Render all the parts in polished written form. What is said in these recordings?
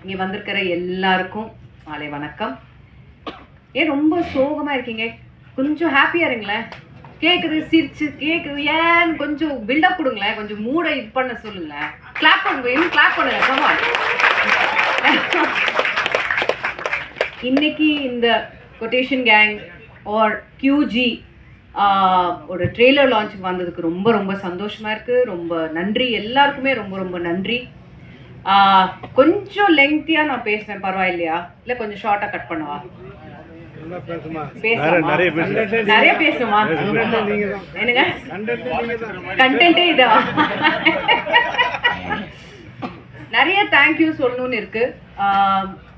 இங்கே வந்திருக்கிற எல்லாருக்கும் மாலை வணக்கம். ஏன் ரொம்ப சோகமாக இருக்கீங்க? கொஞ்சம் ஹாப்பியாக இருங்களேன். கேட்குது, சிரிச்சு கேட்குது, ஏன்னு கொஞ்சம் பில்டப் கொடுங்களேன், கொஞ்சம் மூடை இது பண்ண சொல்லுங்களேன். கிளாப் பண்ணுங்க, இன்னும் கிளாப் பண்ணுங்க. கமான். இன்னைக்கு இந்த கொட்டேஷன் கேங் ஆர் QG ஒரு ட்ரெய்லர் லான்ச்சுக்கு வந்ததுக்கு ரொம்ப ரொம்ப சந்தோஷமாக இருக்குது. ரொம்ப நன்றி எல்லாருக்குமே, ரொம்ப ரொம்ப நன்றி. கொஞ்சம் லெங்க்தியாக நான் பேசுவேன், பரவாயில்லையா? இல்லை கொஞ்சம் ஷார்ட்டாக கட் பண்ணவா? நிறைய பேசணுமா? என்னங்க கண்டென்ட்டே இதா? நிறைய தேங்க்யூ சொல்லணும்னு இருக்கு.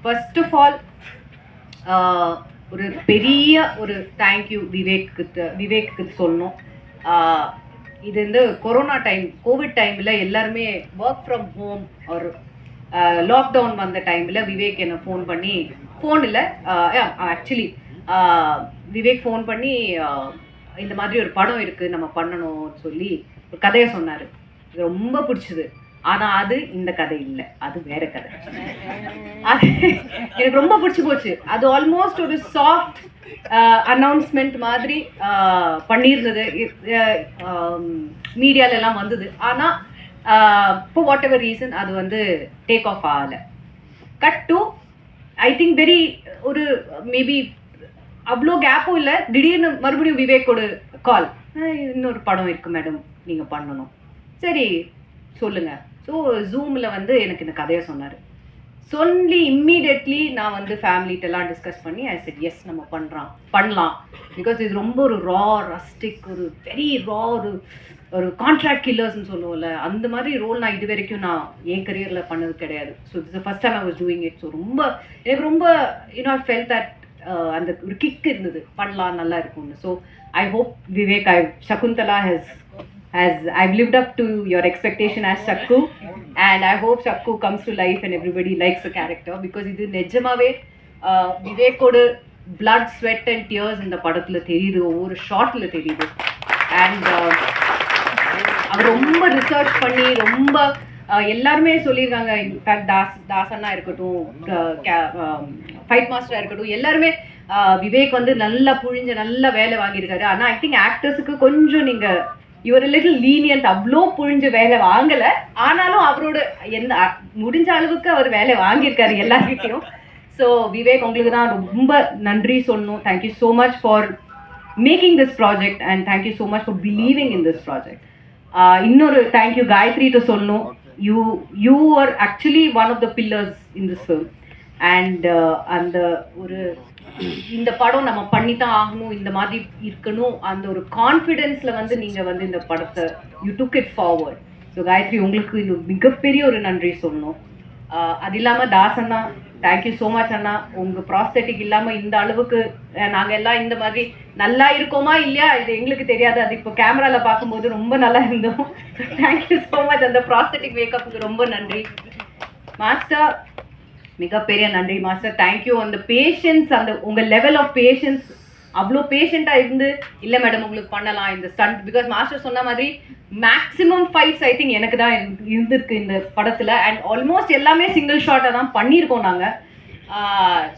ஃபர்ஸ்ட் ஆஃப் ஆல் ஒரு பெரிய ஒரு தேங்க்யூ விவேக்கு சொல்லணும். இது வந்து கொரோனா டைம், கோவிட் டைமில் எல்லாருமே ஒர்க் ஃப்ரம் ஹோம் ஒரு லாக்டவுன் வந்த டைமில் விவேக் என்னை ஃபோன் பண்ணி, ஃபோன் இல்லை ஆக்சுவலி விவேக் ஃபோன் பண்ணி இந்த மாதிரி ஒரு படம் இருக்குது நம்ம பண்ணணும்னு சொல்லி ஒரு கதையை சொன்னார். இது ரொம்ப பிடிச்சிது. ஆனால் அது இந்த கதை இல்லை, அது வேற கதை. அது எனக்கு ரொம்ப பிடிச்சி போச்சு. அது ஆல்மோஸ்ட் ஒரு சாஃப்ட் அனௌன்ஸ்மெண்ட் மாதிரி பண்ணியிருந்தது, மீடியாலெல்லாம் வந்தது. ஆனால் இப்போ வாட் எவர் ரீசன் அது வந்து டேக் ஆஃப் ஆகலை. Cut to I think very ஒரு மேபி அவ்வளோ கேப்பும் இல்லை, திடீர்னு மறுபடியும் விவேக்கோட கால், இன்னொரு படம் இருக்குது மேடம், நீங்கள் பண்ணணும். சரி சொல்லுங்கள். ஸோ ஜூமில் வந்து எனக்கு இந்த கதையை சொன்னார். சொல்லி இம்மீடியட்லி நான் வந்து ஃபேமிலிட்டெல்லாம் டிஸ்கஸ் பண்ணி ஐ செட் எஸ் நம்ம பண்ணலாம். பிகாஸ் இது ரொம்ப ஒரு ரா ரஸ்டிக், ஒரு வெரி ரா, ஒரு கான்ட்ராக்ட் கில்லர்ஸ்ன்னு சொல்லுவோம்ல, அந்த மாதிரி ரோல் நான் இது வரைக்கும் நான் என் கரியரில் பண்ணது கிடையாது. So it's first time I was doing it. So ரொம்ப எனக்கு ரொம்ப ஐ ஃபெல்ட் தட் அந்த ஒரு கிக் இருந்தது, பண்ணலாம் நல்லா இருக்கும்னு. So I hope Vivek, Shakuntala has I've lived up to your expectation as Shakku, and I hope Shakku comes to life and everybody likes the character, because இது நிஜமாவே விவேக்கோட blood, sweat and tears இந்த படத்தில் தெரியுது, ஒவ்வொரு ஷார்ட்டில் தெரியுது. அண்ட் அவர் ரொம்ப research பண்ணி ரொம்ப எல்லாருமே சொல்லியிருக்காங்க. இன்ஃபேக்ட் தாசன்னா இருக்கட்டும், ஃபைட் மாஸ்டராக இருக்கட்டும், எல்லாருமே விவேக் வந்து நல்லா நல்ல வேலை வாங்கியிருக்காரு. ஆனால் ஐ திங்க் ஆக்டர்ஸுக்கு கொஞ்சம் நீங்கள் இவர் லிட்டில் லீனியன்ட், அவ்வளோ புழிஞ்ச வேலை வாங்கலை. ஆனாலும் அவரோட முடிஞ்ச அளவுக்கு அவர் வேலை வாங்கியிருக்காரு எல்லார்கிட்டையும். ஸோ விவேக், உங்களுக்கு தான் ரொம்ப நன்றி சொல்லணும். Thank you so much for making this project and thank you so much for believing in this project. இன்னொரு தேங்க்யூ காயத்ரிட்ட சொல்லணும். You are actually one of the pillars in this film. And அந்த ஒரு இந்த படம் நம்ம பண்ணித்தான் ஆகணும், இந்த மாதிரி இருக்கணும், அந்த ஒரு கான்ஃபிடென்ஸில் வந்து நீங்கள் வந்து இந்த படத்தை you took it forward. So Gayathri, உங்களுக்கு இது மிகப்பெரிய ஒரு நன்றி சொல்லணும். அது இல்லாமல் தாசண்ணா, தேங்க்யூ ஸோ மச் அண்ணா. உங்கள் ப்ராஸ்தட்டிக் இல்லாமல் இந்த அளவுக்கு நாங்கள் எல்லாம் இந்த மாதிரி நல்லா இருக்கோமா இல்லையா இது எங்களுக்கு தெரியாது. அது இப்போ கேமராவில் பார்க்கும்போது ரொம்ப நல்லா இருந்தோம். Thank you so much. அந்த ப்ராஸ்தட்டிக் மேக்கப்புக்கு ரொம்ப நன்றி. மாஸ்டர், மிகப்பெரிய நன்றி மாஸ்டர். தேங்க்யூ. அந்த பேஷன்ஸ், அந்த உங்கள் லெவல் ஆஃப் பேஷன்ஸ், அவ்வளோ பேஷண்ட்டாக இருந்து, இல்லை மேடம் உங்களுக்கு பண்ணலாம் இந்த ஸ்டண்ட், பிகாஸ் மாஸ்டர் சொன்ன மாதிரி மேக்ஸிமம் ஃபைட்ஸ் ஐ திங்க் எனக்கு தான் இருந்திருக்கு இந்த படத்தில். அண்ட் ஆல்மோஸ்ட் எல்லாமே சிங்கிள் ஷாட்டாக தான் பண்ணியிருக்கோம் நாங்கள்.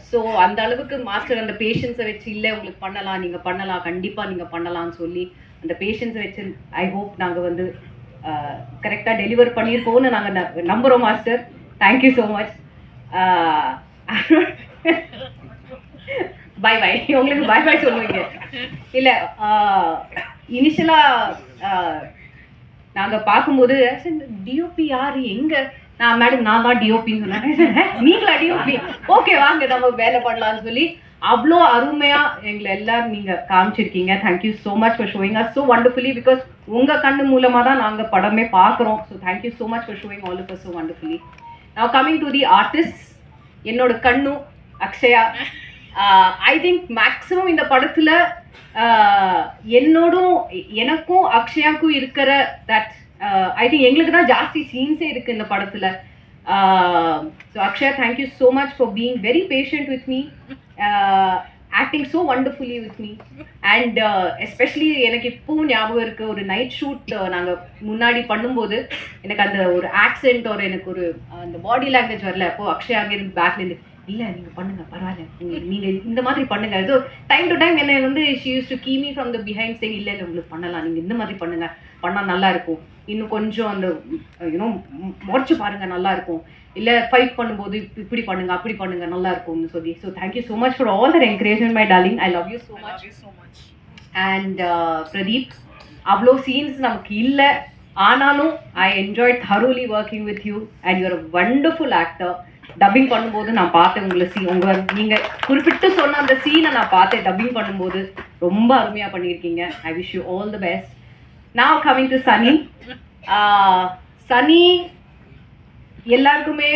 ஸோ அந்த அளவுக்கு மாஸ்டர் அந்த பேஷன்ஸை வச்சு, இல்லை உங்களுக்கு பண்ணலாம், நீங்கள் பண்ணலாம், கண்டிப்பாக நீங்கள் பண்ணலாம்னு சொல்லி அந்த பேஷன்ஸை வச்சு ஐ ஹோப் நாங்கள் வந்து கரெக்டாக டெலிவர் பண்ணியிருக்கோம்னு நாங்கள் நம்புகிறோம் master. Thank you so much. Bye bye. உங்களுக்கு பை பை சொல்லுவீங்க இல்லை? இனிஷியலாக நாங்கள் பார்க்கும்போது டிஓபி யார் எங்கே, நான் மேடம் நான் தான் டிஓபின்னு சொன்னேன். நீங்களா டிஓபி? ஓகே வாங்க நம்ம வேலை பண்ணலான்னு சொல்லி அவ்வளோ அருமையாக எங்களை எல்லாரும் நீங்கள் காமிச்சிருக்கீங்க. Thank you so much for showing us so wonderfully, because உங்கள் கண்ணு மூலமாக தான் நாங்கள் படமே பார்க்குறோம். So thank you so much for showing all of us so wonderfully. Now coming to the artists, என்னோட கண்ணு அக்ஷயா, ஐ திங்க் மேக்ஸிமம் இந்த படத்தில் எனக்கும் அக்ஷயாவுக்கும் இருக்கிற தட் ஐ திங்க் எங்களுக்கு தான் ஜாஸ்தி சீன்ஸே இருக்குது இந்த படத்தில். So Akshaya, thank you so much for being very patient with me. Acting so wonderfully with me and especially எனக்கு இப்போவும் ஞாபகம் இருக்குது ஒரு நைட் ஷூட் நாங்கள் முன்னாடி பண்ணும்போது எனக்கு அந்த ஒரு ஆக்சென்ட் ஒரு எனக்கு ஒரு அந்த பாடி லாங்குவேஜ் வரல அப்போது அக்ஷயா அங்கேருந்து பேக்லேருந்து இல்லை நீங்கள் பண்ணுங்கள் பரவாயில்ல நீங்கள் இந்த மாதிரி பண்ணுங்கள் ஏதோ டைம் டு டைம் என்னை வந்து she use to kick me from the behind side இல்லை உங்களுக்கு பண்ணலாம் நீங்கள் இந்த மாதிரி பண்ணுங்கள் பண்ணால் நல்லாயிருக்கும் இன்னும் கொஞ்சம் அந்த யூனோ முறைச்சி பாருங்கள் நல்லாயிருக்கும் இல்லை ஃபைட் பண்ணும்போது இப்படி பண்ணுங்க அப்படி பண்ணுங்க நல்லா இருக்கும்னு சொல்லி so thank you so much for all that encouragement my darling I love you so much and Pradeep அவ்வளோ சீன்ஸ் நமக்கு இல்லை ஆனாலும் I enjoy thoroughly working with you and you are a wonderful actor dubbing பண்ணும்போது நான் பார்த்தேன் உங்களை நீங்கள் குறிப்பிட்டு சொன்ன அந்த சீனை நான் பார்த்தேன் டப்பிங் பண்ணும்போது ரொம்ப அருமையாக பண்ணியிருக்கீங்க I wish you all the best now coming to Sunny Sunny எல்லாருக்குமே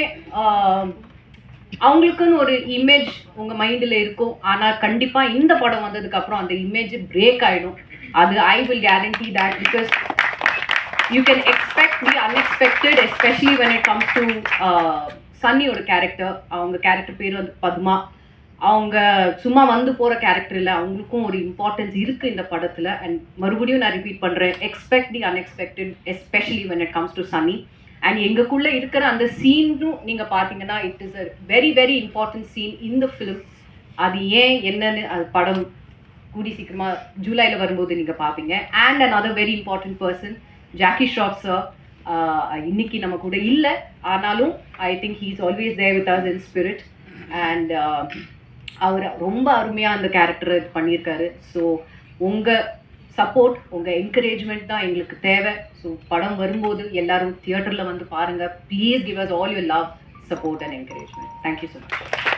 அவங்களுக்குன்னு ஒரு இமேஜ் உங்கள் மைண்டில் இருக்கும் ஆனால் கண்டிப்பாக இந்த படம் வந்ததுக்கப்புறம் அந்த இமேஜ் பிரேக் ஆகிடும் அது I will guarantee that because you can expect the unexpected especially when it comes to சன்னியோட கேரக்டர் அவங்க கேரக்டர் பேர் வந்து பத்மா அவங்க சும்மா வந்து போகிற கேரக்டர் இல்லை அவங்களுக்கும் ஒரு இம்பார்ட்டன்ஸ் இருக்குது இந்த படத்தில் அண்ட் மறுபடியும் நான் ரிப்பீட் பண்ணுறேன் expect the unexpected especially when it comes to Sunny and எங்களுக்குள்ளே இருக்கிற அந்த சீனும் நீங்கள் பார்த்தீங்கன்னா it is a very very important scene இந்த ஃபிலிம் அது ஏன் என்னன்னு அது படம் கூடி சீக்கிரமாக ஜூலையில் வரும்போது நீங்கள் பார்ப்பீங்க and another very important person Jackie Shroff sir இன்னைக்கு நம்ம கூட இல்லை ஆனாலும் I think he is always there with us in spirit and அவர் ரொம்ப அருமையாக அந்த கேரக்டரை பண்ணியிருக்காரு ஸோ உங்கள் சப்போர்ட் உங்கள் என்கரேஜ்மெண்ட் தான் எங்களுக்கு தேவை ஸோ படம் வரும்போது எல்லாரும் தியேட்டரில் வந்து பாருங்கள் please give us all your love support and encouragement thank you so much